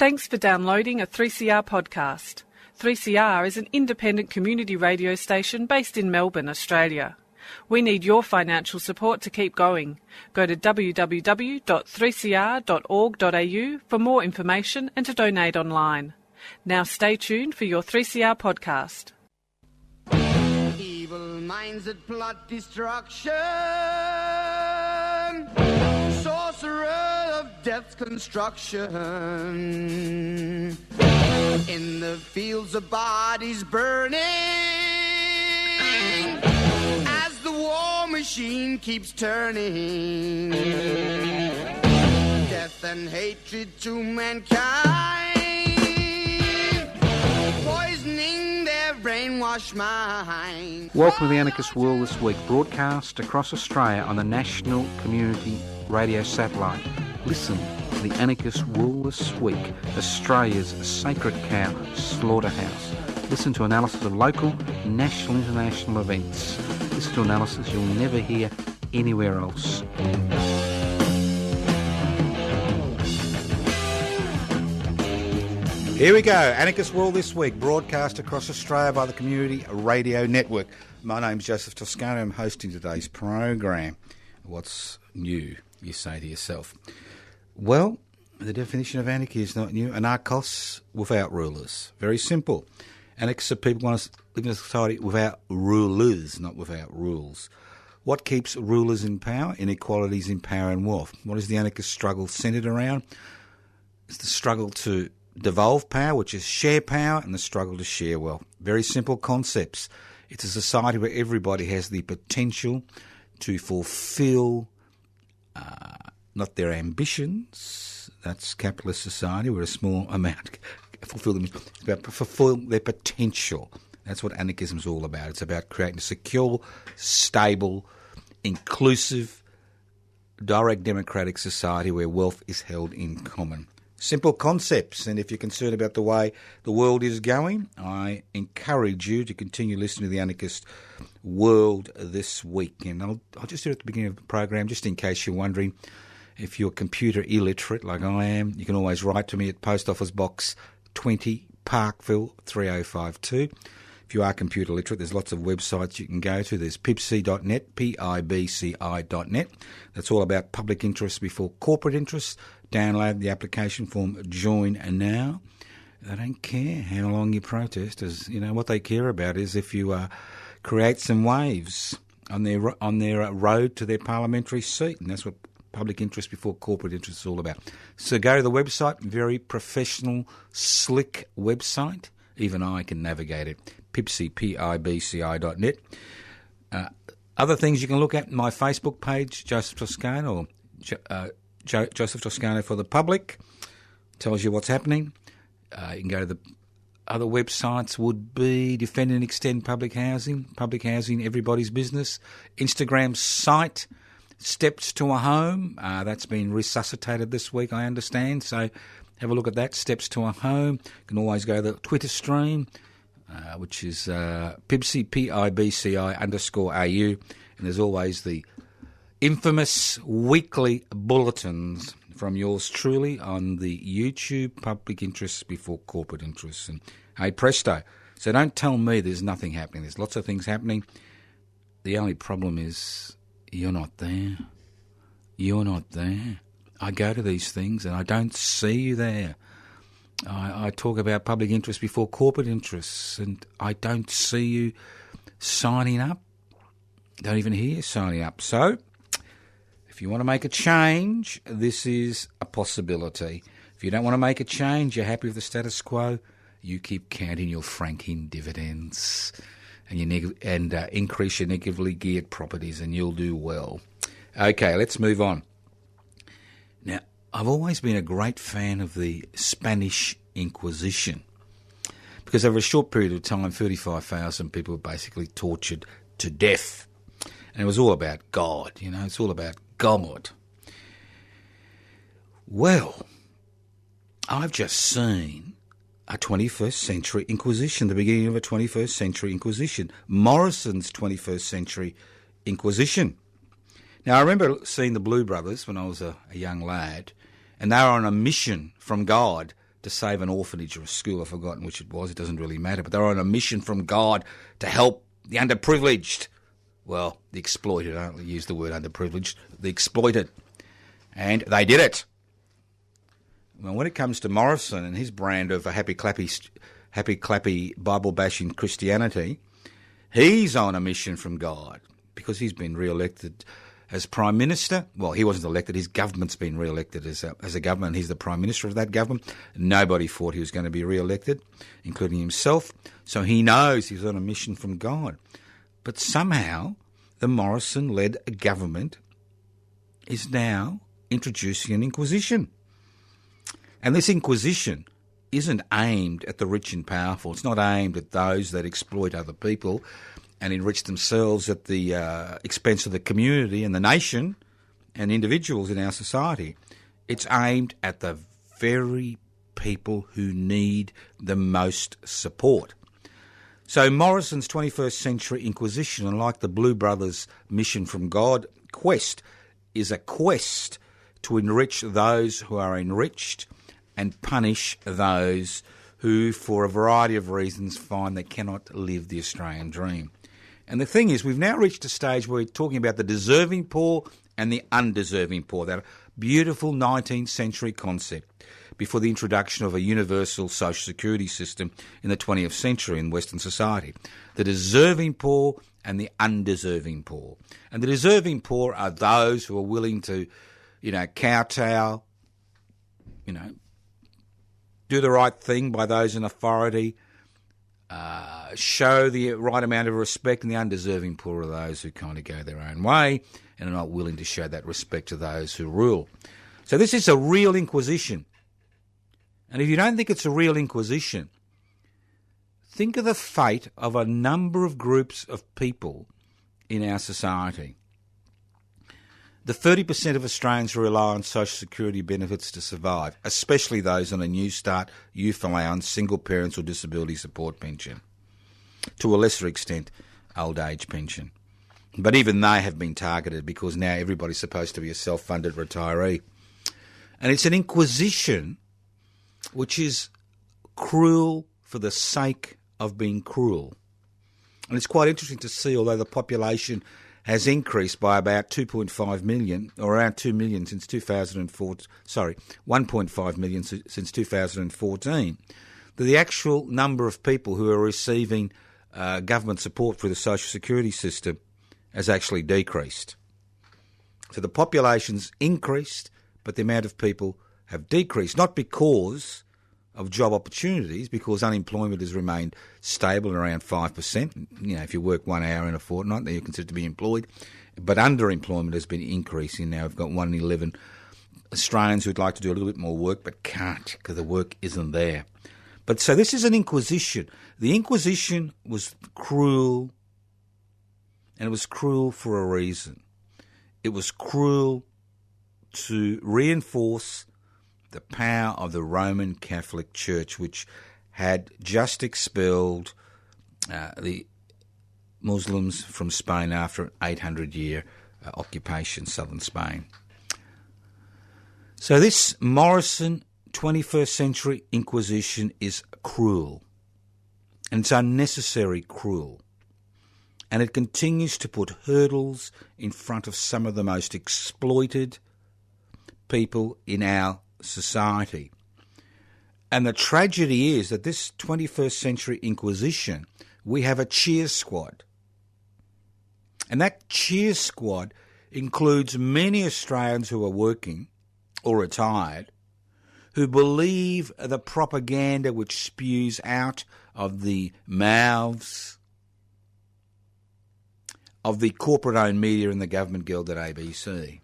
Thanks for downloading a 3CR podcast. 3CR is an independent community radio station based in Melbourne, Australia. We need your financial support to keep going. Go to www.3cr.org.au for more information and to donate online. Now stay tuned for your 3CR podcast. Evil minds that plot destruction, sorcerer of death's construction, in the fields of bodies burning, as the war machine keeps turning, death and hatred to mankind, poisoning their brainwashed mind. Welcome to the Anarchist World This Week, broadcast across Australia on the National Community Radio Satellite. Listen to the Anarchist World This Week, Australia's sacred cow slaughterhouse. Listen to analysis of local, national, international events. Listen to analysis you'll never hear anywhere else. Here we go, Anarchist World This Week, broadcast across Australia by the Community Radio Network. My name's Joseph Toscano. I'm hosting today's program. What's new, you say to yourself? Well, the definition of anarchy is not new. Anarchos, without rulers. Very simple. Anarchists are people who want to live in a society without rulers, not without rules. What keeps rulers in power? Inequalities in power and wealth. What is the anarchist struggle centred around? It's the struggle to devolve power, which is share power, and the struggle to share wealth. Very simple concepts. It's a society where everybody has the potential to fulfil not their ambitions, that's capitalist society, where a small amount fulfil their potential. That's what anarchism is all about. It's about creating a secure, stable, inclusive, direct democratic society where wealth is held in common. Simple concepts, and if you're concerned about the way the world is going, I encourage you to continue listening to the Anarchist World This Week. And I'll just do it at the beginning of the program, just in case you're wondering. If you're computer illiterate like I am, you can always write to me at Post Office Box 20, Parkville 3052. If you are computer literate, there's lots of websites you can go to. There's pibci.net, pibci.net. That's all about public interest before corporate interest. Download the application form, join now. They don't care how long you protest. What they care about is if you create some waves on their road to their parliamentary seat, and that's what public interest before corporate interest is all about. So go to the website, very professional, slick website. Even I can navigate it, pibci.net. Other things you can look at, my Facebook page, Joseph Toscano, or Joseph Toscano for the public, tells you what's happening. You can go to the other websites, would be Defend and Extend Public Housing, everybody's business. Instagram site, Steps to a Home, that's been resuscitated this week, I understand, so have a look at that, Steps to a Home. You can always go to the Twitter stream, which is Pibci, PIBCI_AU, and there's always the infamous weekly bulletins from yours truly on the YouTube, Public Interests Before Corporate Interests. And hey, presto, so don't tell me there's nothing happening. There's lots of things happening. The only problem is you're not there. You're not there. I go to these things and I don't see you there. I talk about public interest before corporate interests and I don't see you signing up. Don't even hear you signing up. So, if you want to make a change, this is a possibility. If you don't want to make a change, you're happy with the status quo, you keep counting your franking dividends and increase your negatively geared properties and you'll do well. Okay, let's move on. Now, I've always been a great fan of the Spanish Inquisition because over a short period of time, 35,000 people were basically tortured to death. And it was all about God, it's all about God. Well, I've just seen a 21st century Inquisition, the beginning of a 21st century Inquisition, Morrison's 21st century Inquisition. Now, I remember seeing the Blue Brothers when I was a young lad, and they were on a mission from God to save an orphanage or a school. I've forgotten which it was. It doesn't really matter. But they were on a mission from God to help the underprivileged. Well, the exploited. I don't use the word underprivileged. The exploited. And they did it. Well, when it comes to Morrison and his brand of a happy clappy Bible-bashing Christianity, he's on a mission from God because he's been re-elected as Prime Minister. Well, he wasn't elected. His government's been re-elected as a government. He's the Prime Minister of that government. Nobody thought he was going to be re-elected, including himself. So he knows he's on a mission from God. But somehow the Morrison-led government is now introducing an inquisition. And this inquisition isn't aimed at the rich and powerful. It's not aimed at those that exploit other people and enrich themselves at the expense of the community and the nation and individuals in our society. It's aimed at the very people who need the most support. So Morrison's 21st Century Inquisition, unlike the Blue Brothers' Mission from God quest, is a quest to enrich those who are enriched and punish those who, for a variety of reasons, find they cannot live the Australian dream. And the thing is, we've now reached a stage where we're talking about the deserving poor and the undeserving poor, that beautiful 19th century concept before the introduction of a universal social security system in the 20th century in Western society. The deserving poor and the undeserving poor. And the deserving poor are those who are willing to, kowtow, do the right thing by those in authority, show the right amount of respect, and the undeserving poor are those who kind of go their own way and are not willing to show that respect to those who rule. So this is a real inquisition. And if you don't think it's a real inquisition, think of the fate of a number of groups of people in our society. The 30% of Australians who rely on social security benefits to survive, especially those on a New Start, youth allowance, single parents or disability support pension. To a lesser extent, old age pension. But even they have been targeted because now everybody's supposed to be a self-funded retiree. And it's an inquisition which is cruel for the sake of being cruel. And it's quite interesting to see, although the population has increased by about 2.5 million, or around 2 million since 2004, 1.5 million since 2014, that the actual number of people who are receiving government support for the social security system has actually decreased. So the population's increased, but the amount of people have decreased, not because of job opportunities, because unemployment has remained stable at around 5%. If you work 1 hour in a fortnight, then you're considered to be employed. But underemployment has been increasing. Now we've got 1 in 11 Australians who'd like to do a little bit more work but can't because the work isn't there. But so this is an inquisition. The inquisition was cruel, and it was cruel for a reason. It was cruel to reinforce the power of the Roman Catholic Church, which had just expelled the Muslims from Spain after an 800-year occupation, southern Spain. So this Morrison 21st Century Inquisition is cruel, and it's unnecessary cruel. And it continues to put hurdles in front of some of the most exploited people in our society. And the tragedy is that this 21st Century Inquisition, we have a cheer squad. And that cheer squad includes many Australians who are working or retired, who believe the propaganda which spews out of the mouths of the corporate-owned media and the government-gilded ABC.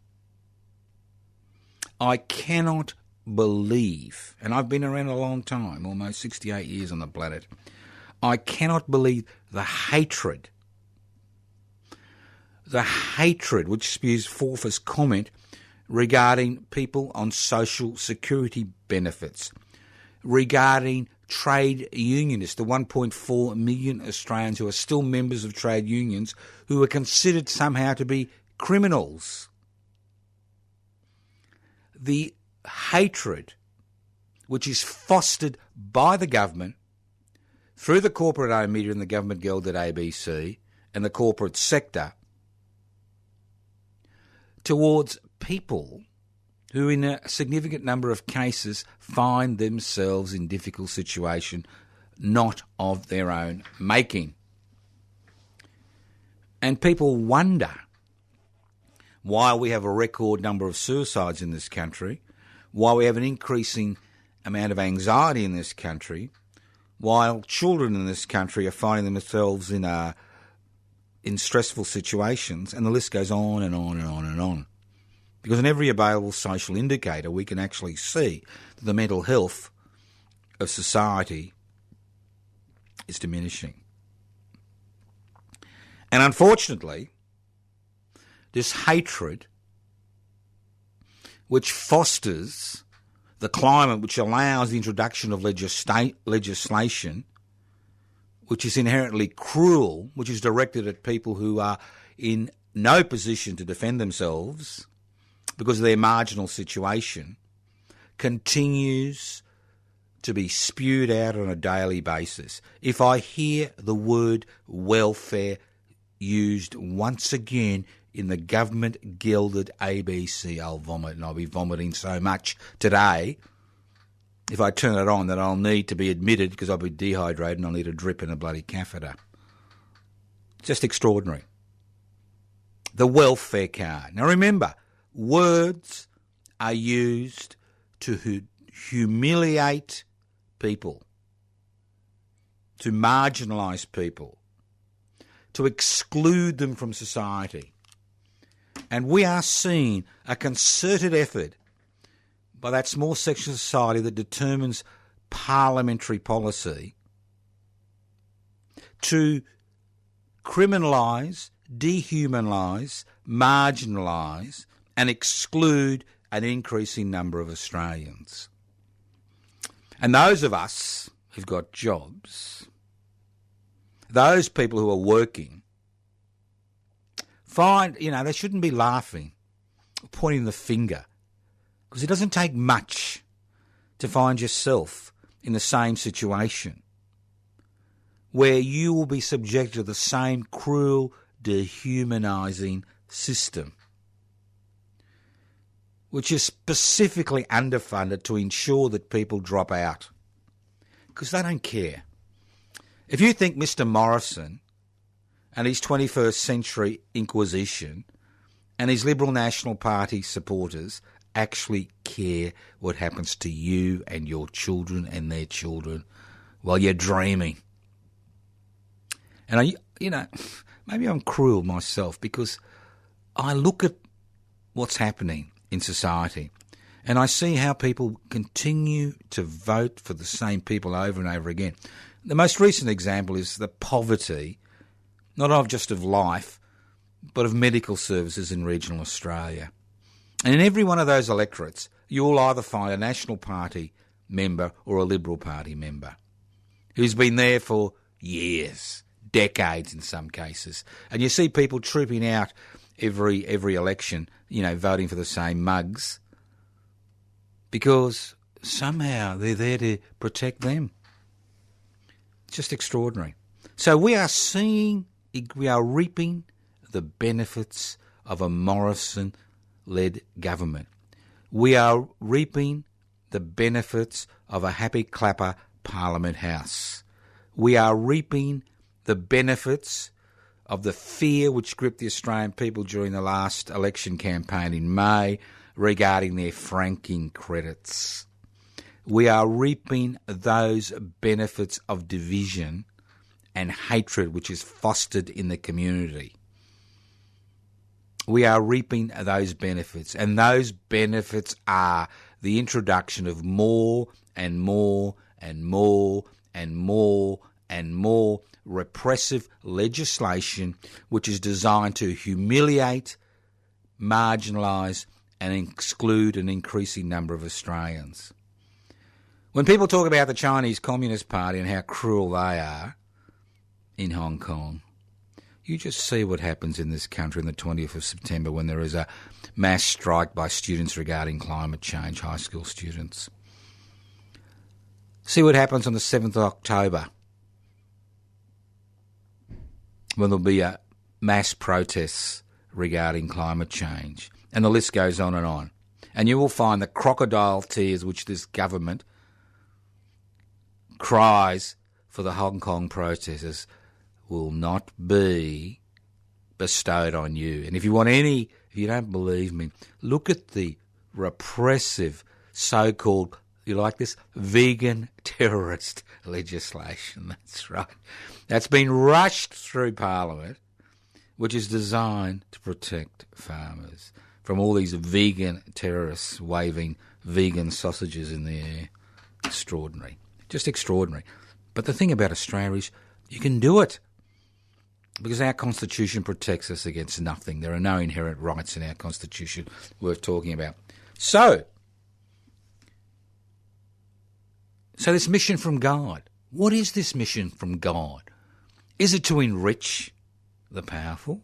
I cannot believe, and I've been around a long time, almost 68 years on the planet, I cannot believe the hatred which spews forth as comment regarding people on social security benefits, regarding trade unionists, the 1.4 million Australians who are still members of trade unions who are considered somehow to be criminals. The hatred which is fostered by the government through the corporate-owned media and the government-gelded ABC and the corporate sector towards people who in a significant number of cases find themselves in difficult situation, not of their own making. And people wonder why we have a record number of suicides in this country, why we have an increasing amount of anxiety in this country, while children in this country are finding themselves in stressful situations, and the list goes on and on and on and on. Because in every available social indicator, we can actually see that the mental health of society is diminishing. And unfortunately, this hatred, which fosters the climate which allows the introduction of legislation, which is inherently cruel, which is directed at people who are in no position to defend themselves because of their marginal situation, continues to be spewed out on a daily basis. If I hear the word welfare used once again in the government-gelded ABC, I'll vomit, and I'll be vomiting so much today if I turn it on that I'll need to be admitted because I'll be dehydrated and I'll need a drip and a bloody catheter. Just extraordinary. The welfare card. Now remember, words are used to humiliate people, to marginalise people, to exclude them from society. And we are seeing a concerted effort by that small section of society that determines parliamentary policy to criminalise, dehumanise, marginalise and exclude an increasing number of Australians. And those of us who've got jobs, those people who are working, find, they shouldn't be laughing, pointing the finger, because it doesn't take much to find yourself in the same situation where you will be subject to the same cruel, dehumanising system, which is specifically underfunded to ensure that people drop out, because they don't care. If you think Mr. Morrison and his 21st Century Inquisition and his Liberal National Party supporters actually care what happens to you and your children and their children while you're dreaming. And maybe I'm cruel myself because I look at what's happening in society and I see how people continue to vote for the same people over and over again. The most recent example is the poverty, not just of life, but of medical services in regional Australia. And in every one of those electorates, you'll either find a National Party member or a Liberal Party member who's been there for years, decades in some cases. And you see people trooping out every election, voting for the same mugs because somehow they're there to protect them. It's just extraordinary. So we are reaping the benefits of a Morrison-led government. We are reaping the benefits of a happy clapper Parliament House. We are reaping the benefits of the fear which gripped the Australian people during the last election campaign in May regarding their franking credits. We are reaping those benefits of division and hatred which is fostered in the community. We are reaping those benefits, and those benefits are the introduction of more and more and more and more and more repressive legislation which is designed to humiliate, marginalise and exclude an increasing number of Australians. When people talk about the Chinese Communist Party and how cruel they are in Hong Kong, you just see what happens in this country on the 20th of September when there is a mass strike by students regarding climate change, high school students. See what happens on the 7th of October, when there'll be a mass protests regarding climate change. And the list goes on. And you will find the crocodile tears which this government cries for the Hong Kong protesters will not be bestowed on you. And if you don't believe me, look at the repressive so-called, you like this, vegan terrorist legislation. That's right. That's been rushed through Parliament, which is designed to protect farmers from all these vegan terrorists waving vegan sausages in the air. Extraordinary. Just extraordinary. But the thing about Australia is you can do it because our Constitution protects us against nothing. There are no inherent rights in our Constitution worth talking about. So this mission from God, what is this mission from God? Is it to enrich the powerful?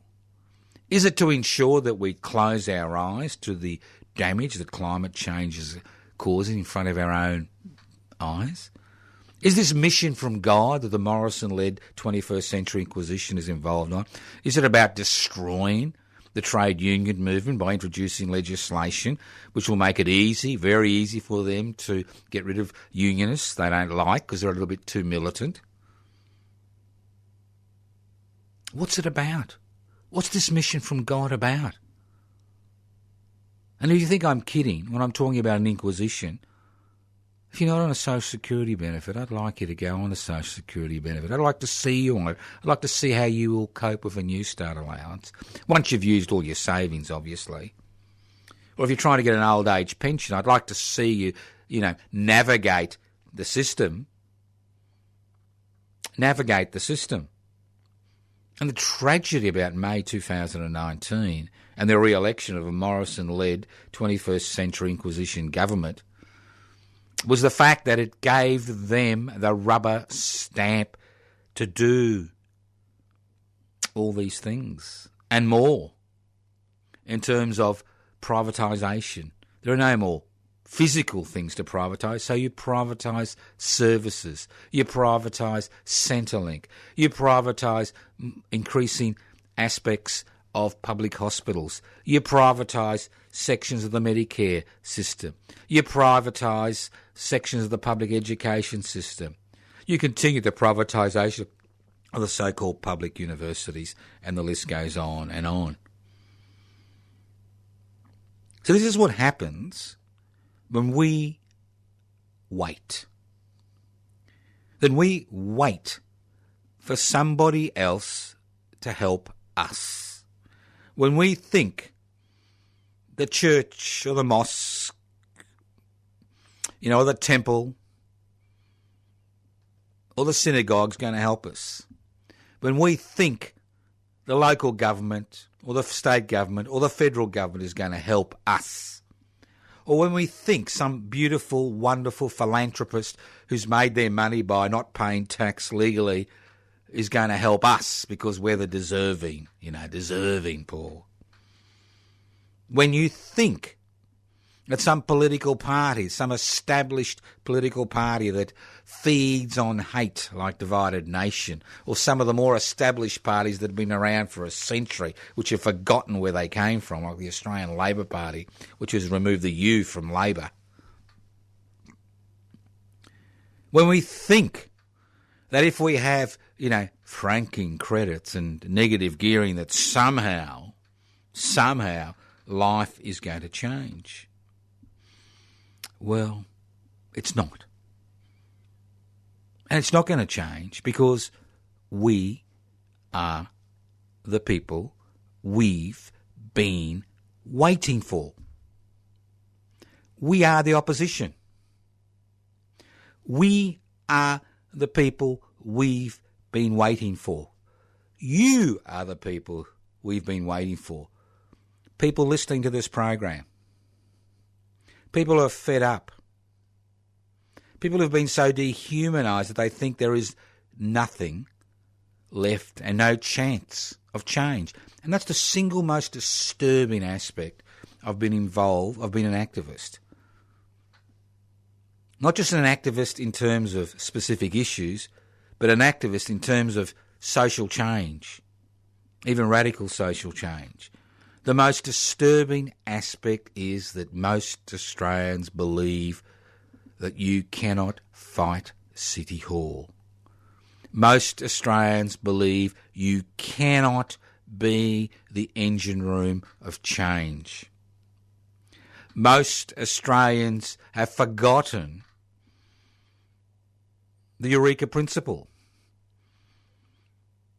Is it to ensure that we close our eyes to the damage that climate change is causing in front of our own eyes? Is this mission from God that the Morrison-led 21st Century Inquisition is involved on? Is it about destroying the trade union movement by introducing legislation which will make it easy, very easy for them to get rid of unionists they don't like because they're a little bit too militant? What's it about? What's this mission from God about? And if you think I'm kidding when I'm talking about an inquisition, if you're not on a social security benefit, I'd like you to go on a social security benefit. I'd like to see you on it. I'd like to see how you will cope with a New Start allowance, once you've used all your savings, obviously. Or if you're trying to get an old age pension, I'd like to see you, navigate the system. Navigate the system. And the tragedy about May 2019 and the re-election of a Morrison-led 21st Century Inquisition government was the fact that it gave them the rubber stamp to do all these things and more in terms of privatisation. There are no more physical things to privatise, so you privatise services, you privatise Centrelink, you privatise increasing aspects of public hospitals, you privatise sections of the Medicare system, you privatise sections of the public education system, you continue the privatisation of the so-called public universities, and the list goes on and on. So this is what happens when we wait. Then we wait for somebody else to help us. When we think the church or the mosque, or the temple or the synagogue's going to help us. When we think the local government or the state government or the federal government is going to help us. Or when we think some beautiful, wonderful philanthropist who's made their money by not paying tax legally is going to help us because we're the deserving poor. When you think that some political party, some established political party that feeds on hate like Divided Nation, or some of the more established parties that have been around for a century, which have forgotten where they came from, like the Australian Labor Party, which has removed the U from Labor. When we think that if we have, franking credits and negative gearing, that somehow life is going to change. Well, it's not. And it's not going to change because we are the people we've been waiting for. We are the opposition. We are the people we've been waiting for. You are the people we've been waiting for. People listening to this program. People who are fed up. People who have been so dehumanised that they think there is nothing left and no chance of change. And that's the single most disturbing aspect of being involved, of being an activist. Not just an activist in terms of specific issues, but an activist in terms of social change, even radical social change. The most disturbing aspect is that most Australians believe that you cannot fight City Hall. Most Australians believe you cannot be the engine room of change. Most Australians have forgotten the Eureka Principle,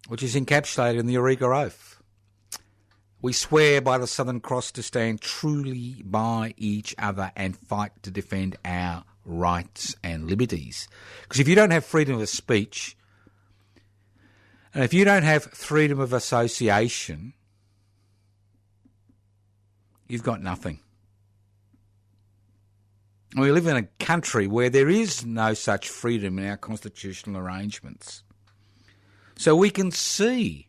which is encapsulated in the Eureka Oath. We swear by the Southern Cross to stand truly by each other and fight to defend our rights and liberties. Because if you don't have freedom of speech, and if you don't have freedom of association, you've got nothing. And we live in a country where there is no such freedom in our constitutional arrangements. So we can see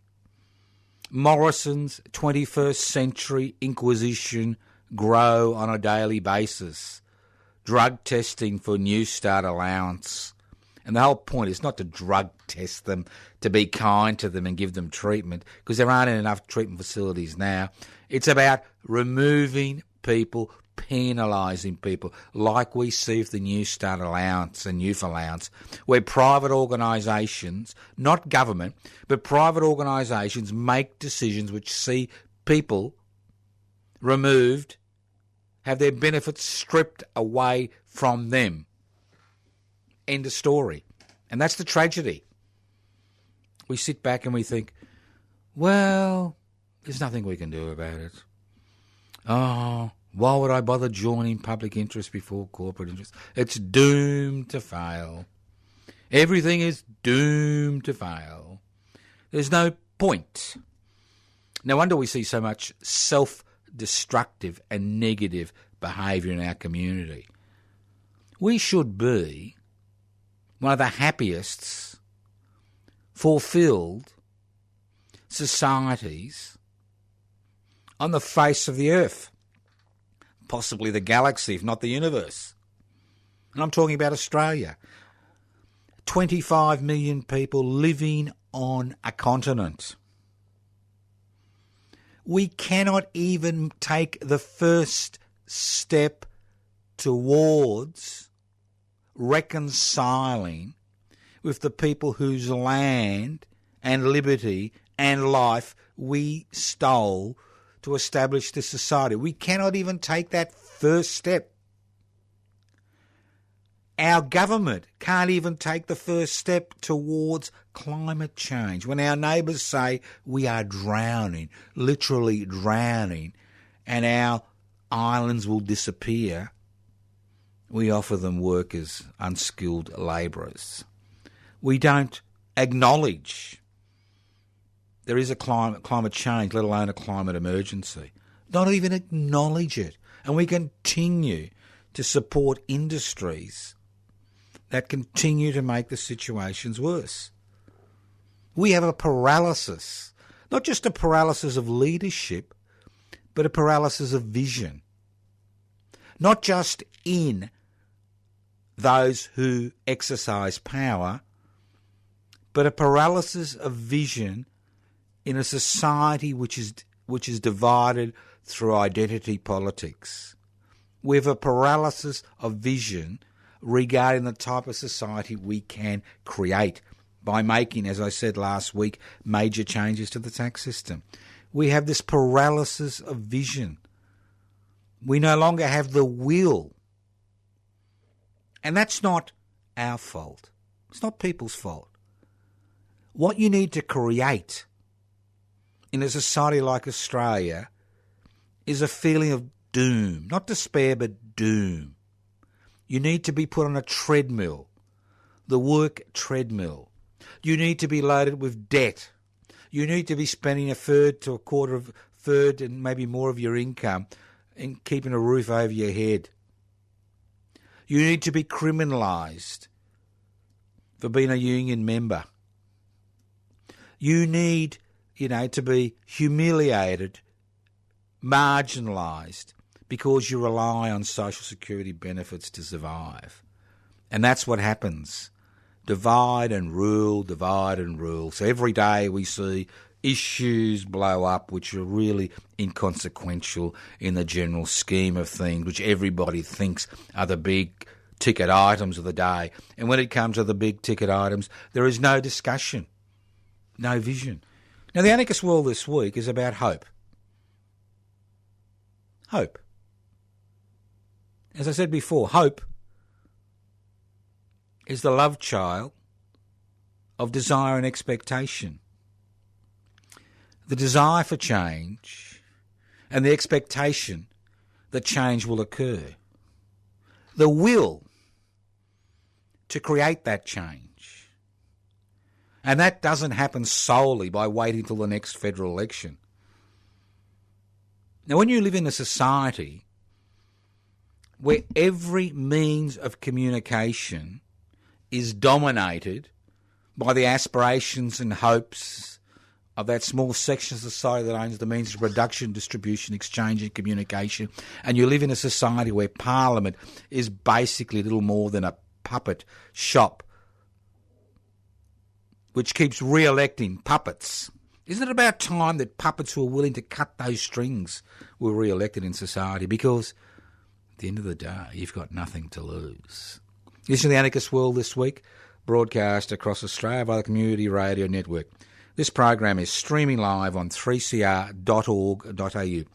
Morrison's 21st Century Inquisition grow on a daily basis, drug testing for New Start allowance. And the whole point is not to drug test them, to be kind to them and give them treatment, because there aren't enough treatment facilities now. It's about removing people, penalising people, like we see with the New Start allowance and youth allowance, where private organisations, not government, but private organisations make decisions which see people removed, have their benefits stripped away from them. End of story. And that's the tragedy. We sit back and we think, well, there's nothing we can do about it. Oh, why would I bother joining public interest before corporate interest? It's doomed to fail. Everything is doomed to fail. There's no point. No wonder we see so much self-destructive and negative behaviour in our community. We should be one of the happiest, fulfilled societies on the face of the earth. Possibly the galaxy, if not the universe. And I'm talking about Australia. 25 million people living on a continent. We cannot even take the first step towards reconciling with the people whose land and liberty and life we stole to establish this society. We cannot even take that first step. Our government can't even take the first step towards climate change. When our neighbours say we are drowning, literally drowning, and our islands will disappear, we offer them work as unskilled labourers. We don't acknowledge there is a climate change, let alone a climate emergency. Not even acknowledge it. And we continue to support industries that continue to make the situations worse. We have a paralysis, not just a paralysis of leadership, but a paralysis of vision. Not just in those who exercise power, but a paralysis of vision in a society which is divided through identity politics. We have a paralysis of vision regarding the type of society we can create by making, as I said last week, major changes to the tax system. We have this paralysis of vision. We no longer have the will. And that's not our fault. It's not people's fault. What you need to create in a society like Australia is a feeling of doom, not despair, but doom. You need to be put on a treadmill, the work treadmill. You need to be loaded with debt. You need to be spending a third to a third and maybe more of your income in keeping a roof over your head. You need to be criminalised for being a union member. You need, to be humiliated, marginalised, because you rely on social security benefits to survive. And that's what happens. Divide and rule, divide and rule. So every day we see issues blow up which are really inconsequential in the general scheme of things, which everybody thinks are the big ticket items of the day. And when it comes to the big ticket items, there is no discussion, no vision. Now, the Anarchist World this week is about hope. Hope. As I said before, hope is the love child of desire and expectation. The desire for change and the expectation that change will occur. The will to create that change. And that doesn't happen solely by waiting till the next federal election. Now, when you live in a society where every means of communication is dominated by the aspirations and hopes of that small section of society that owns the means of production, distribution, exchange and communication, and you live in a society where Parliament is basically little more than a puppet shop which keeps re-electing puppets. Isn't it about time that puppets who are willing to cut those strings were re-elected in society? Because at the end of the day, you've got nothing to lose. This is the Anarchist World this week, broadcast across Australia by the Community Radio Network. This program is streaming live on 3cr.org.au. If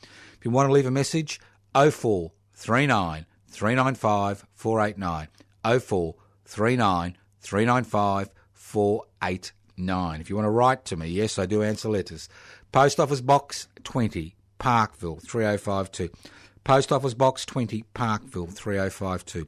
you want to leave a message, 0439 395 489. 0439 395 489. If you want to write to me, yes, I do answer letters. Post Office Box 20, Parkville 3052. Post Office Box 20, Parkville 3052.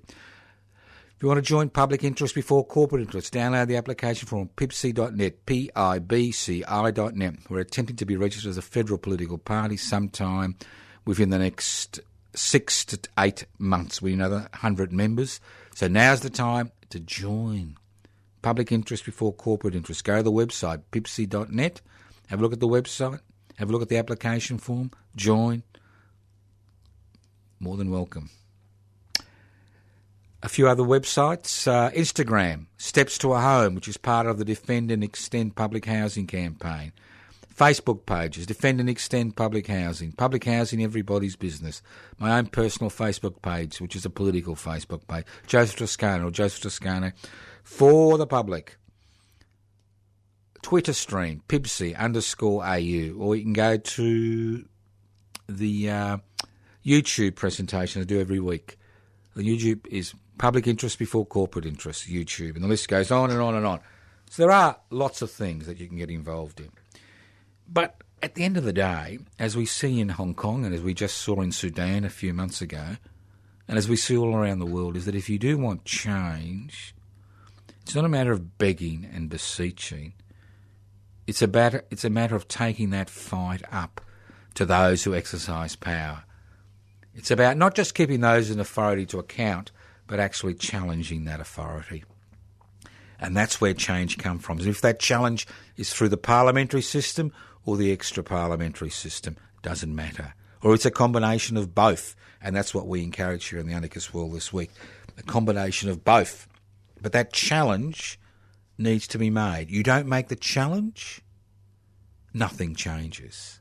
If you want to join public interest before corporate interest, download the application form pibci.net, pibci.net. We're attempting to be registered as a federal political party sometime within the next 6 to 8 months. We need another 100 members. So now's the time to join. Public interest before corporate interest. Go to the website, pibci.net. Have a look at the website. Have a look at the application form. Join. More than welcome. A few other websites. Instagram, Steps to a Home, which is part of the Defend and Extend Public Housing campaign. Facebook pages, Defend and Extend Public Housing. Public housing, everybody's business. My own personal Facebook page, which is a political Facebook page. Joseph Toscano, or Joseph Toscano, for the public. Twitter stream, pibci_au, or you can go to the YouTube presentation I do every week. The YouTube is Public Interest Before Corporate Interest, YouTube, and the list goes on and on and on. So there are lots of things that you can get involved in. But at the end of the day, as we see in Hong Kong and as we just saw in Sudan a few months ago, and as we see all around the world, is that if you do want change, it's not a matter of begging and beseeching. It's a matter of taking that fight up to those who exercise power. It's about not just keeping those in authority to account, but actually challenging that authority. And that's where change comes from. And if that challenge is through the parliamentary system or the extra-parliamentary system, doesn't matter. Or it's a combination of both, and that's what we encourage here in the Anarchist World this week, a combination of both. But that challenge needs to be made. You don't make the challenge, nothing changes.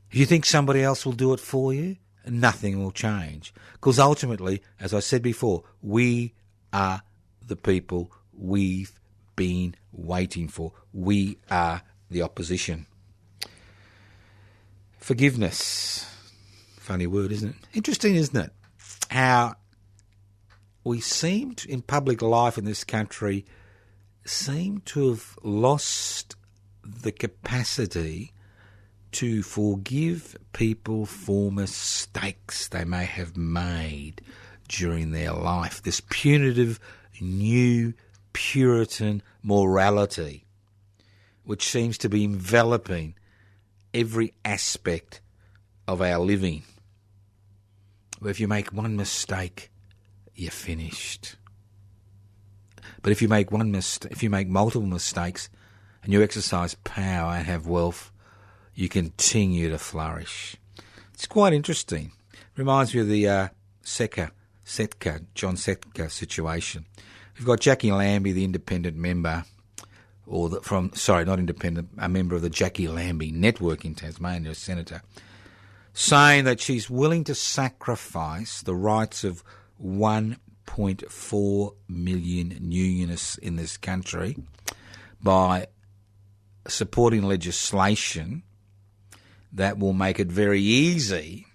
If you think somebody else will do it for you, nothing will change. Because ultimately, as I said before, we are the people we've been waiting for. We are the opposition. Forgiveness. Funny word, isn't it? Interesting, isn't it? How we seem to, in public life in this country, seem to have lost the capacity to forgive people for mistakes they may have made during their life. This punitive, new Puritan morality, which seems to be enveloping every aspect of our living. Where if you make one mistake, you're finished. But if you make multiple mistakes and you exercise power and have wealth, you continue to flourish. It's quite interesting. Reminds me of the Seca John Setka situation. We've got Jackie Lambie, the independent member, a member of the Jackie Lambie network in Tasmania, a senator, saying that she's willing to sacrifice the rights of 1.4 million unionists in this country by supporting legislation that will make it very easy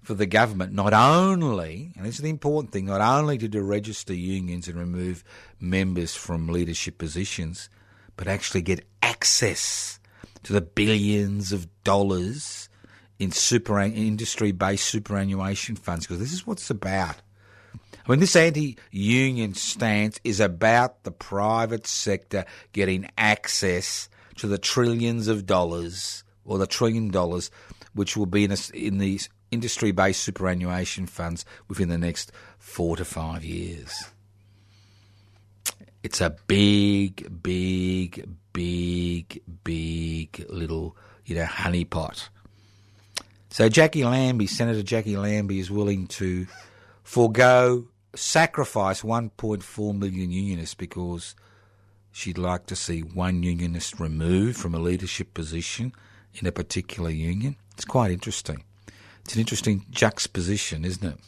for the government not only, and this is the important thing, not only to deregister unions and remove members from leadership positions, but actually get access to the billions of dollars in industry-based superannuation funds, because this is what it's about. I mean, this anti-union stance is about the private sector getting access to the trillions of dollars, or the $1 trillion, which will be in these industry-based superannuation funds within the next 4 to 5 years. It's a big little, honeypot. So Senator Jackie Lambie is willing to sacrifice 1.4 million unionists because she'd like to see one unionist removed from a leadership position in a particular union. It's quite interesting. It's an interesting juxtaposition, isn't it?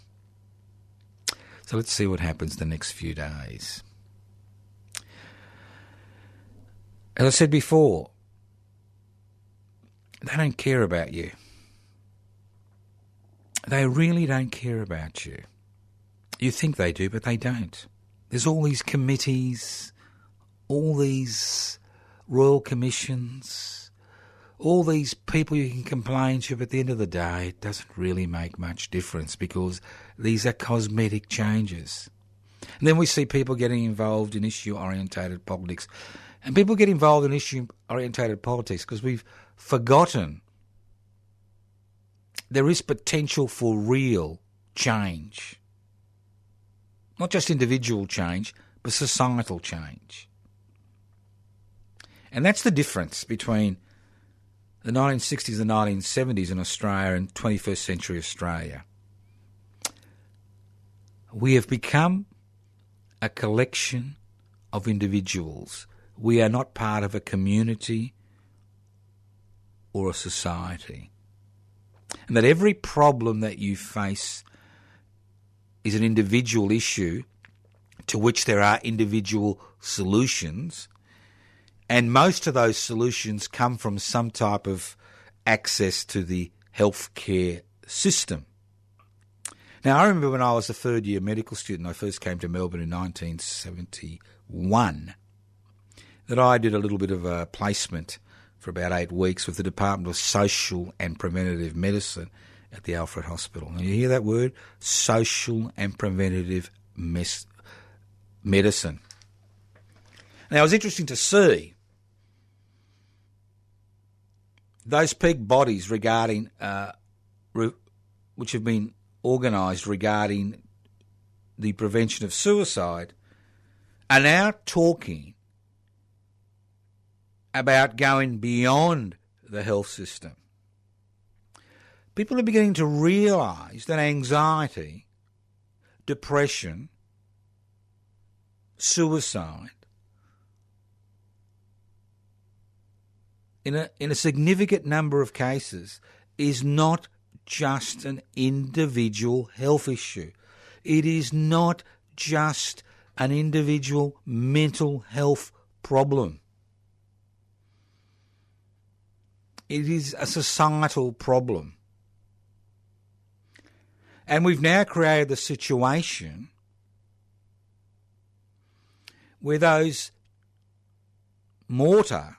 So let's see what happens the next few days. As I said before, they don't care about you. They really don't care about you. You think they do, but they don't. There's all these committees, all these royal commissions, all these people you can complain to, but at the end of the day, it doesn't really make much difference because these are cosmetic changes. And then we see people getting involved in issue-orientated politics. And people get involved in issue-orientated politics because we've forgotten there is potential for real change. Not just individual change, but societal change. And that's the difference between the 1960s and 1970s in Australia and 21st century Australia. We have become a collection of individuals. We are not part of a community or a society. And that every problem that you face is an individual issue to which there are individual solutions, and most of those solutions come from some type of access to the healthcare system. Now, I remember when I was a third-year medical student, I first came to Melbourne in 1971, that I did a little bit of a placement for about 8 weeks with the Department of Social and Preventative Medicine at the Alfred Hospital. Now, you hear that word? Social and Preventative Medicine. Now, it was interesting to see those peak bodies regarding, which have been organised regarding the prevention of suicide, are now talking about going beyond the health system. People are beginning to realise that anxiety, depression, suicide, in a significant number of cases, is not just an individual health issue. It is not just an individual mental health problem. It is a societal problem. And we've now created the situation where those mortar,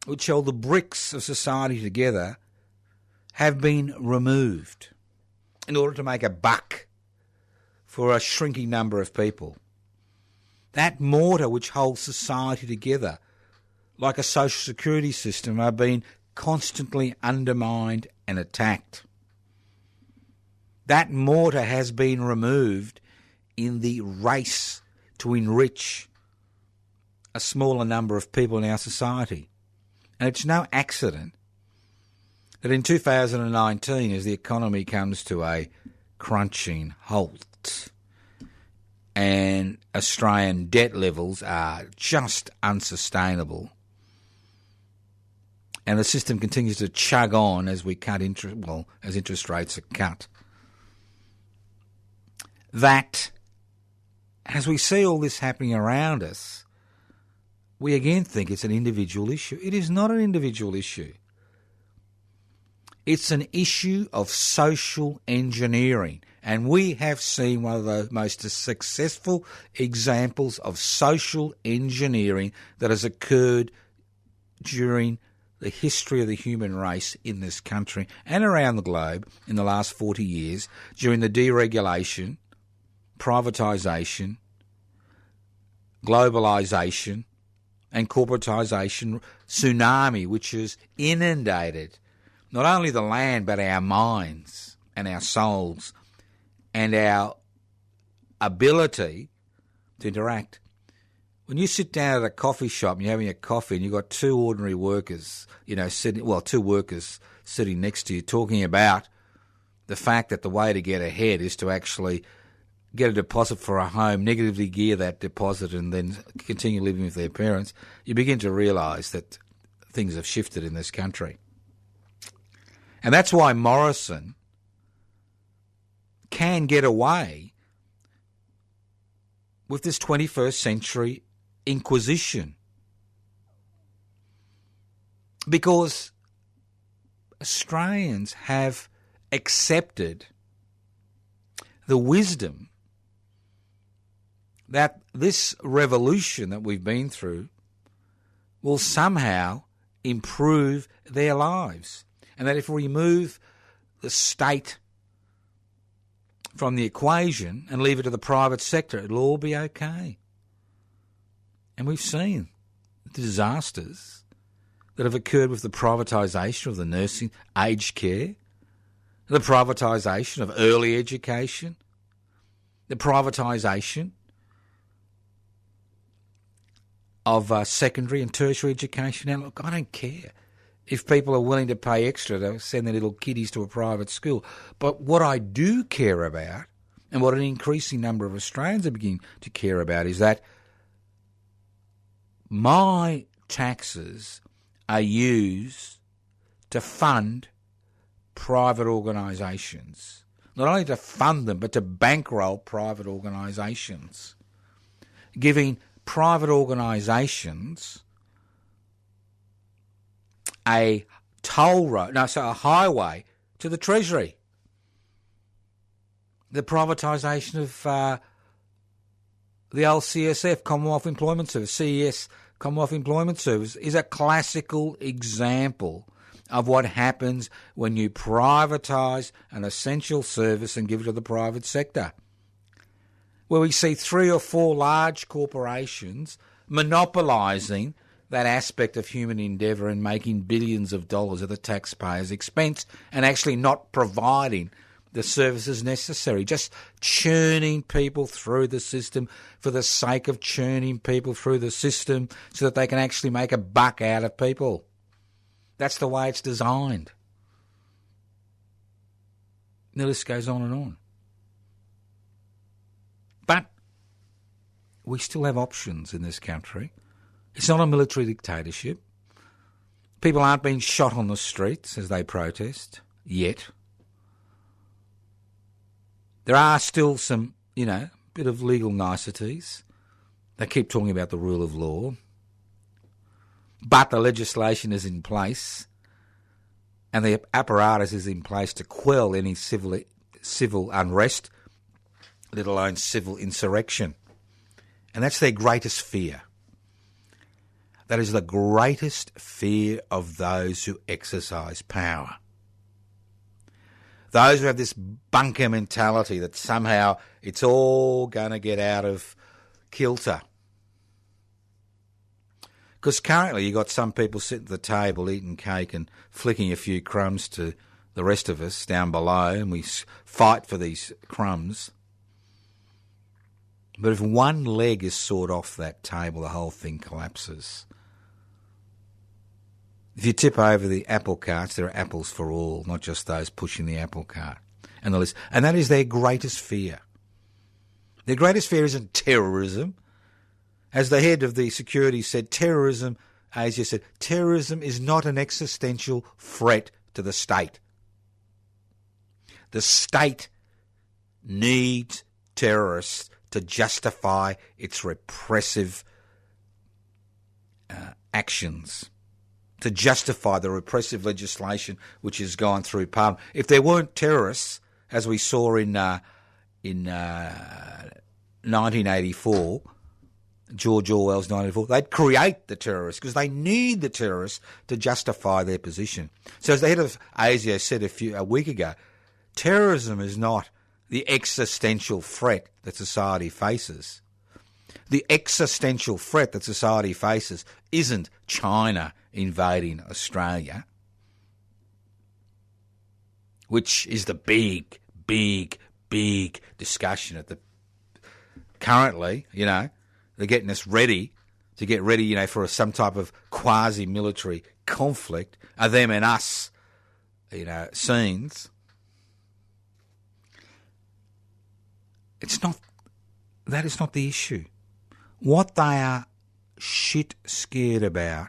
which held the bricks of society together, have been removed in order to make a buck for a shrinking number of people. That mortar which holds society together, like a social security system, are being constantly undermined and attacked. That mortar has been removed in the race to enrich a smaller number of people in our society. And it's no accident that in 2019, as the economy comes to a crunching halt. And Australian debt levels are just unsustainable. And the system continues to chug on as we cut as interest rates are cut. That, as we see all this happening around us, we again think it's an individual issue. It is not an individual issue. It's an issue of social engineering. And we have seen one of the most successful examples of social engineering that has occurred during the history of the human race in this country and around the globe in the last 40 years, during the deregulation, privatisation, globalisation and corporatisation tsunami, which has inundated not only the land but our minds and our souls and our ability to interact. When you sit down at a coffee shop and you're having a coffee and you've got two ordinary workers, two workers sitting next to you talking about the fact that the way to get ahead is to actually get a deposit for a home, negatively gear that deposit and then continue living with their parents, you begin to realise that things have shifted in this country. And that's why Morrison can get away with this 21st century Inquisition. Because Australians have accepted the wisdom that this revolution that we've been through will somehow improve their lives. And that if we remove the state from the equation and leave it to the private sector, it'll all be okay. And we've seen the disasters that have occurred with the privatisation of the nursing, aged care, the privatisation of early education, the privatisation of secondary and tertiary education. Now, look, I don't care if people are willing to pay extra to send their little kiddies to a private school. But what I do care about, and what an increasing number of Australians are beginning to care about, is that my taxes are used to fund private organisations. Not only to fund them, but to bankroll private organisations, giving private organisations a a highway to the Treasury. The privatisation of the old CSF, Commonwealth Employment Service, CES, Commonwealth Employment Service, is a classical example of what happens when you privatise an essential service and give it to the private sector, where we see 3 or 4 large corporations monopolising that aspect of human endeavour and making billions of dollars at the taxpayer's expense and actually not providing the services necessary, just churning people through the system for the sake of churning people through the system so that they can actually make a buck out of people. That's the way it's designed. The list goes on and on. But we still have options in this country. It's not a military dictatorship. People aren't being shot on the streets as they protest, yet. There are still some, bit of legal niceties. They keep talking about the rule of law. But the legislation is in place and the apparatus is in place to quell any civil unrest, let alone civil insurrection. And that's their greatest fear. That is the greatest fear of those who exercise power. Those who have this bunker mentality that somehow it's all going to get out of kilter. Because currently you've got some people sitting at the table eating cake and flicking a few crumbs to the rest of us down below, and we fight for these crumbs. But if one leg is sawed off that table, the whole thing collapses. If you tip over the apple carts, there are apples for all, not just those pushing the apple cart. and the list. And that is their greatest fear. Their greatest fear isn't terrorism. As the head of the security said, terrorism, Asia said, terrorism is not an existential threat to the state. The state needs terrorists to justify its repressive actions, to justify the repressive legislation which has gone through Parliament. If there weren't terrorists, as we saw in 1984, George Orwell's 1984, they'd create the terrorists because they need the terrorists to justify their position. So as the head of ASIO said a week ago, terrorism is not the existential threat that society faces. The existential threat that society faces isn't China invading Australia, which is the big discussion at the currently, they're getting us ready to get ready, for some type of quasi-military conflict, are them and us, scenes. That is not the issue. What they are shit scared about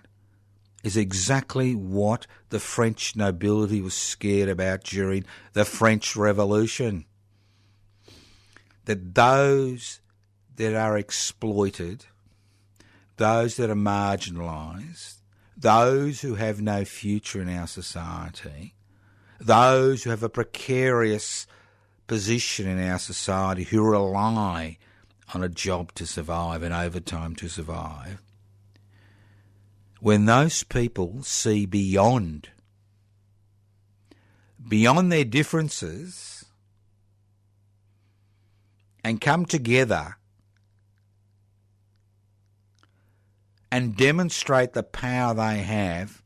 is exactly what the French nobility was scared about during the French Revolution. That those that are exploited, those that are marginalised, those who have no future in our society, those who have a precarious position in our society, who rely on a job to survive and overtime to survive, when those people see beyond their differences and come together and demonstrate the power they have,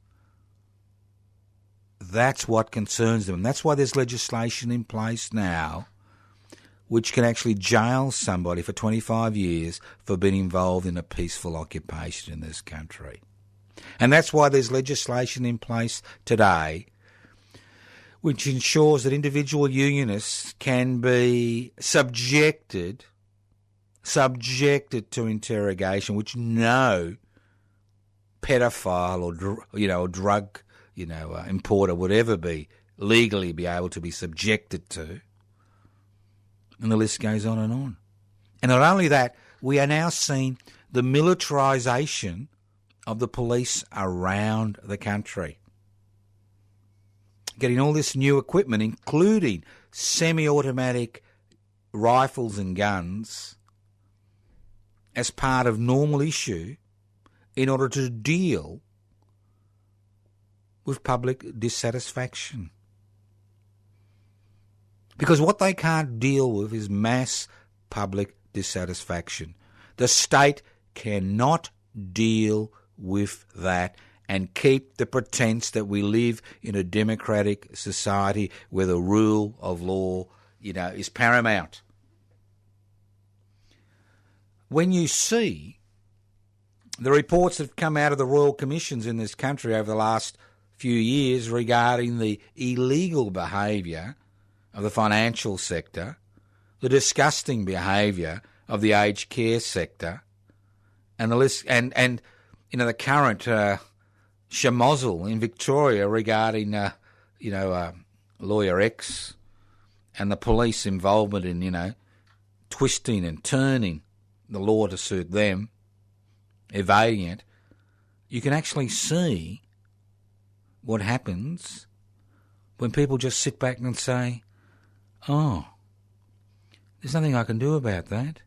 that's what concerns them. And that's why there's legislation in place now which can actually jail somebody for 25 years for being involved in a peaceful occupation in this country. And that's why there's legislation in place today which ensures that individual unionists can be subjected to interrogation, which no pedophile or drug importer would ever be legally be able to be subjected to. And the list goes on and on. And not only that, we are now seeing the militarisation of the police around the country. Getting all this new equipment, including semi-automatic rifles and guns, as part of normal issue in order to deal with public dissatisfaction. Because what they can't deal with is mass public dissatisfaction. The state cannot deal with that and keep the pretense that we live in a democratic society where the rule of law, is paramount. When you see the reports that have come out of the royal commissions in this country over the last few years regarding the illegal behaviour of the financial sector, the disgusting behaviour of the aged care sector, and the list, and the current schmozzle in Victoria regarding Lawyer X and the police involvement in twisting and turning the law to suit them, evading it, you can actually see what happens when people just sit back and say, oh, there's nothing I can do about that.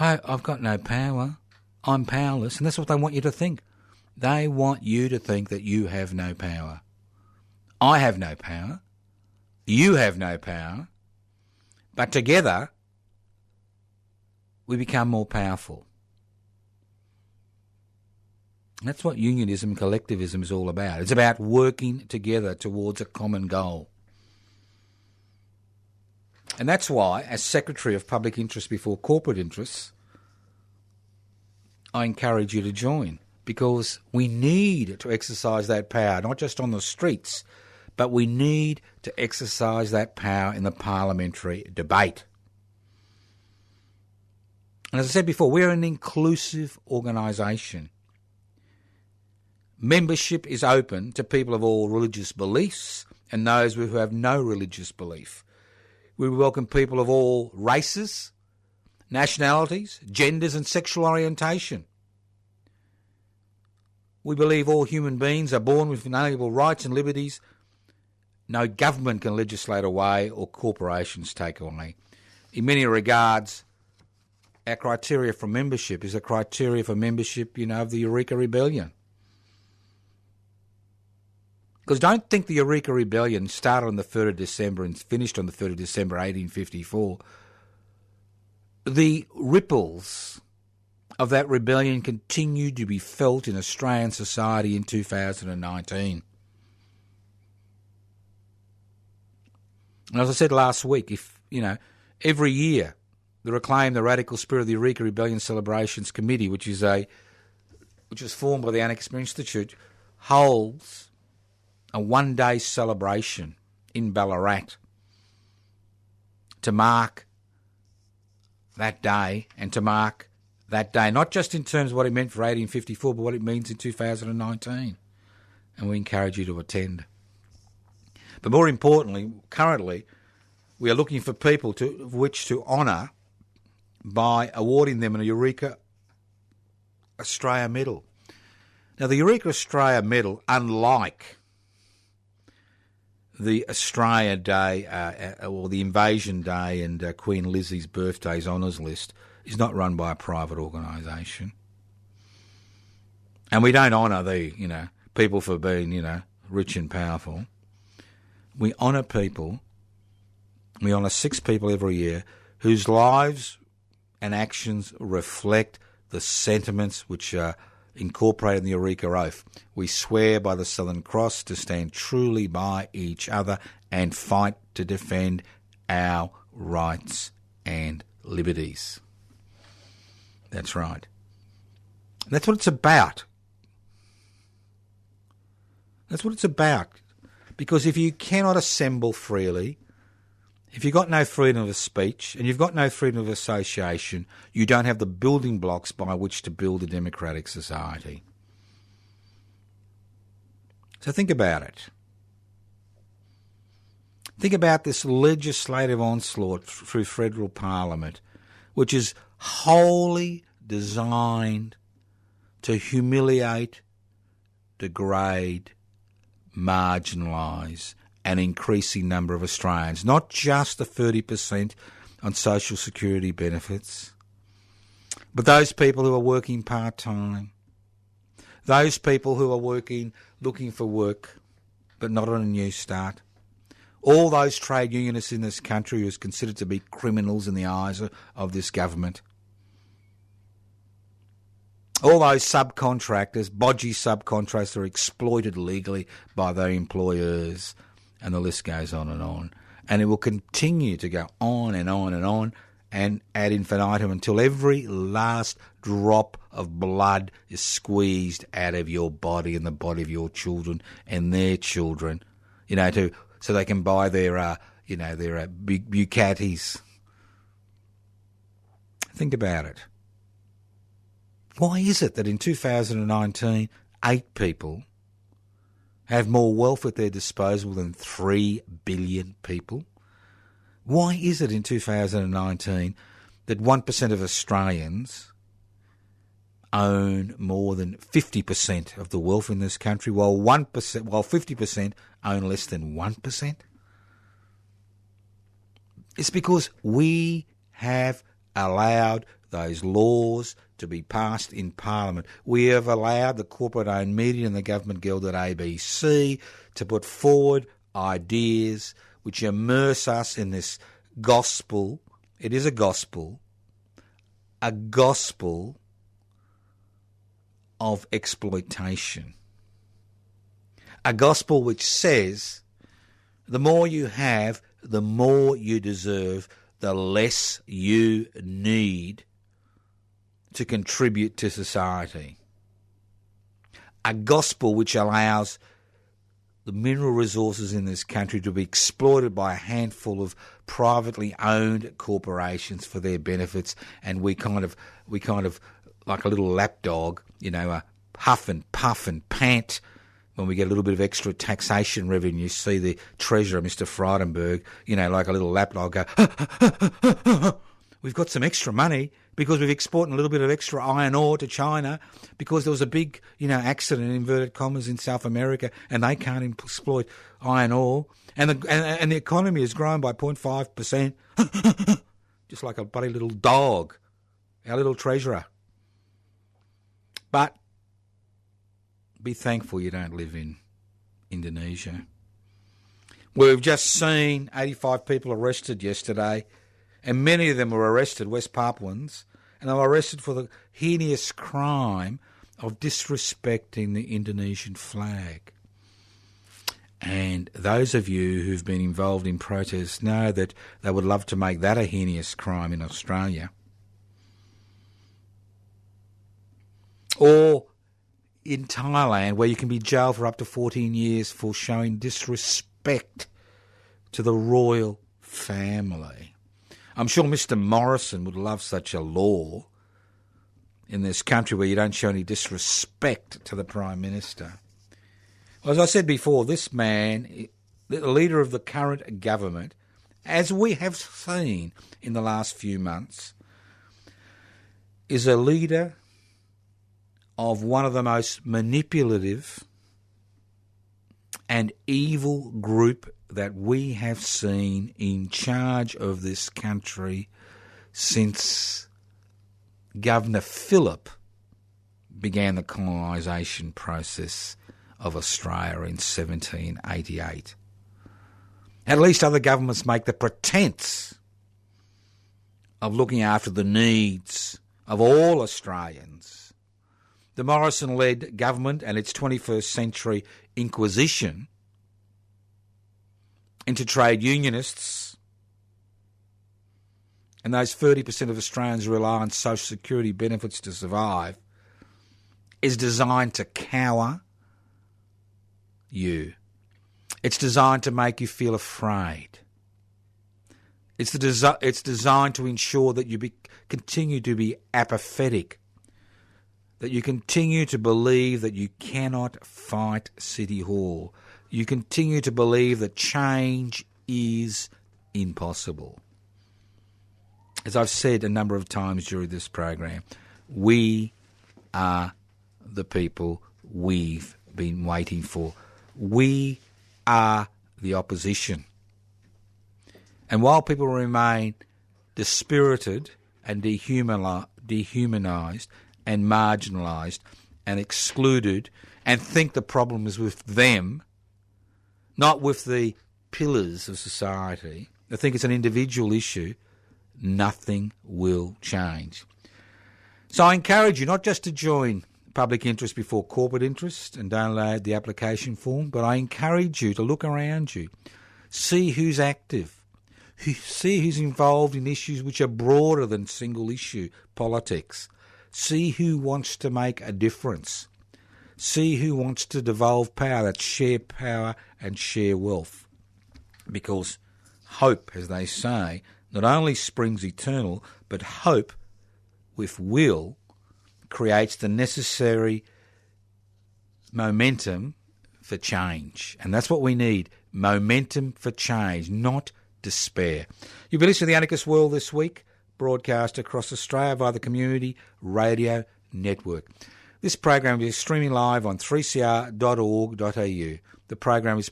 I've got no power. I'm powerless. And that's what they want you to think. They want you to think that you have no power. I have no power. You have no power. But together, we become more powerful. That's what unionism, collectivism is all about. It's about working together towards a common goal. And that's why, as Secretary of Public Interest before Corporate Interests, I encourage you to join, because we need to exercise that power, not just on the streets, But we need to exercise that power in the parliamentary debate. And as I said before, we're an inclusive organisation. Membership is open to people of all religious beliefs and those who have no religious belief. We welcome people of all races, nationalities, genders and sexual orientation. We believe all human beings are born with inalienable rights and liberties. No government can legislate away or corporations take away. In many regards, our criteria for membership is a criteria for membership, of the Eureka Rebellion. Because don't think the Eureka Rebellion started on the 3rd of December and finished on the 3rd of December 1854. The ripples of that rebellion continued to be felt in Australian society in 2019. And as I said last week, if, every year the Reclaim the Radical Spirit of the Eureka Rebellion Celebrations Committee, which is formed by the Anarchist Institute, holds a one-day celebration in Ballarat to mark that day, and to mark that day not just in terms of what it meant for 1854, but what it means in 2019. And we encourage you to attend. But more importantly, currently, we are looking for people which to honour by awarding them a Eureka Australia Medal. Now, the Eureka Australia Medal, unlike the Australia Day or the Invasion Day and Queen Lizzie's birthday's honours list, is not run by a private organisation. And we don't honour the, people for being, rich and powerful. We honour people. We honour 6 people every year whose lives and actions reflect the sentiments which are incorporated in the Eureka Oath. We swear by the Southern Cross to stand truly by each other and fight to defend our rights and liberties. That's right. That's what it's about. That's what it's about. Because if you cannot assemble freely, if you've got no freedom of speech and you've got no freedom of association, you don't have the building blocks by which to build a democratic society. So think about it. Think about this legislative onslaught through federal parliament, which is wholly designed to humiliate, degrade, marginalise an increasing number of Australians, not just the 30% on social security benefits, but those people who are working part-time, those people who are looking for work, but not on a new start, all those trade unionists in this country who is considered to be criminals in the eyes of this government, all those subcontractors, bodgy subcontractors that are exploited legally by their employers, and the list goes on. And it will continue to go on and on and on, and ad infinitum until every last drop of blood is squeezed out of your body and the body of your children and their children, so they can buy their big Bugattis. Think about it. Why is it that in 2019, 8 people have more wealth at their disposal than 3 billion people? Why is it in 2019 that 1% of Australians own more than 50% of the wealth in this country, while 50% own less than 1%? It's because we have allowed those laws to be passed in Parliament. We have allowed the corporate-owned media and the government guild at ABC to put forward ideas which immerse us in this gospel. It is a gospel of exploitation. A gospel which says the more you have, the more you deserve, the less you need to contribute to society. A gospel which allows the mineral resources in this country to be exploited by a handful of privately owned corporations for their benefits, and we kind of like a little lapdog, huff and puff and pant when we get a little bit of extra taxation revenue. See the Treasurer, Mr. Frydenberg, like a little lapdog go, we've got some extra money because we've exported a little bit of extra iron ore to China because there was a big, accident, in inverted commas, in South America, and they can't exploit iron ore. And the economy has grown by 0.5%, just like a bloody little dog, our little treasurer. But be thankful you don't live in Indonesia. We've just seen 85 people arrested yesterday, and many of them were arrested, West Papuans, and they were arrested for the heinous crime of disrespecting the Indonesian flag. And those of you who've been involved in protests know that they would love to make that a heinous crime in Australia. Or in Thailand, where you can be jailed for up to 14 years for showing disrespect to the royal family. I'm sure Mr. Morrison would love such a law in this country where you don't show any disrespect to the Prime Minister. Well, as I said before, this man, the leader of the current government, as we have seen in the last few months, is a leader of one of the most manipulative and evil group that we have seen in charge of this country since Governor Phillip began the colonisation process of Australia in 1788. At least other governments make the pretence of looking after the needs of all Australians. The Morrison-led government and its 21st century Inquisition into trade unionists, and those 30% of Australians who rely on social security benefits to survive, is designed to cower you. It's designed to make you feel afraid. It's designed to ensure that you continue to be apathetic, that you continue to believe that you cannot fight City Hall. You continue to believe that change is impossible. As I've said a number of times during this program, we are the people we've been waiting for. We are the opposition. And while people remain dispirited and dehumanised and marginalised and excluded and think the problem is with them, not with the pillars of society, I think it's an individual issue, nothing will change. So I encourage you not just to join public interest before corporate interest and download the application form, but I encourage you to look around you, see who's active, see who's involved in issues which are broader than single issue politics, see who wants to make a difference, see who wants to devolve power, that's share power and share wealth. Because hope, as they say, not only springs eternal, but hope with will creates the necessary momentum for change. And that's what we need, momentum for change, not despair. You've been listening to The Anarchist World this week, broadcast across Australia via the Community Radio Network. This program is streaming live on 3cr.org.au. The program is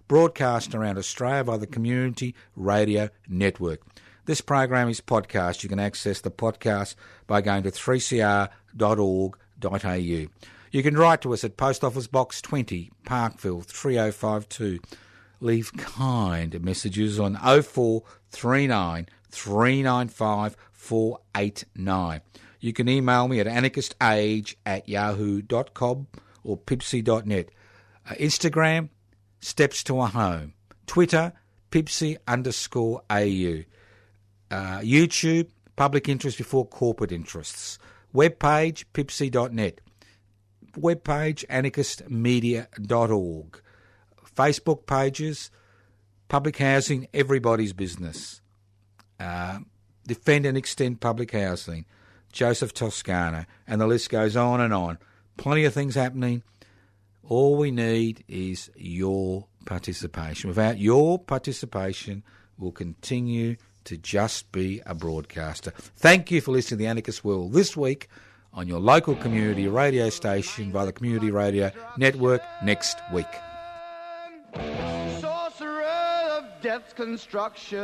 broadcast around Australia via the Community Radio Network. This program is podcast. You can access the podcast by going to 3cr.org.au. You can write to us at Post Office Box 20, Parkville 3052. Leave kind messages on 0439 395 489. You can email me at anarchistage@yahoo.com or pipsy.net. Instagram, Steps to a Home. Twitter, Pipsy_AU. YouTube, Public Interest Before Corporate Interests. Webpage, pipsy.net. webpage, anarchistmedia.org. Facebook pages, public housing, everybody's business. Defend and extend public housing, Joseph Toscano, and the list goes on and on. Plenty of things happening. All we need is your participation. Without your participation, we'll continue to just be a broadcaster. Thank you for listening to The Anarchist World this week on your local community radio station via the Community Radio Network next week. Sorcerer of death's construction.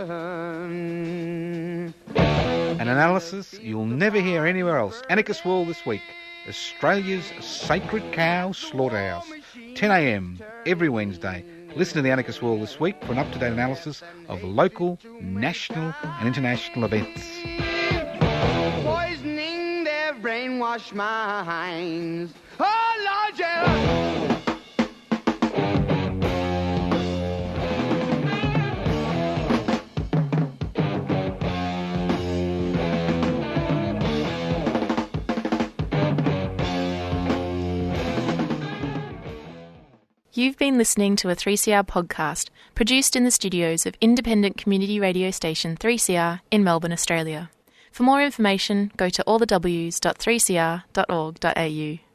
An analysis you'll never hear anywhere else. Anarchist World this week. Australia's sacred cow slaughterhouse. 10 a.m. every Wednesday. Listen to The Anarchist World this week for an up-to-date analysis of local, national and international events. Poisoning their brainwashed minds. Oh, Lord, yeah. You've been listening to a 3CR podcast produced in the studios of independent community radio station 3CR in Melbourne, Australia. For more information, go to allthews.3cr.org.au.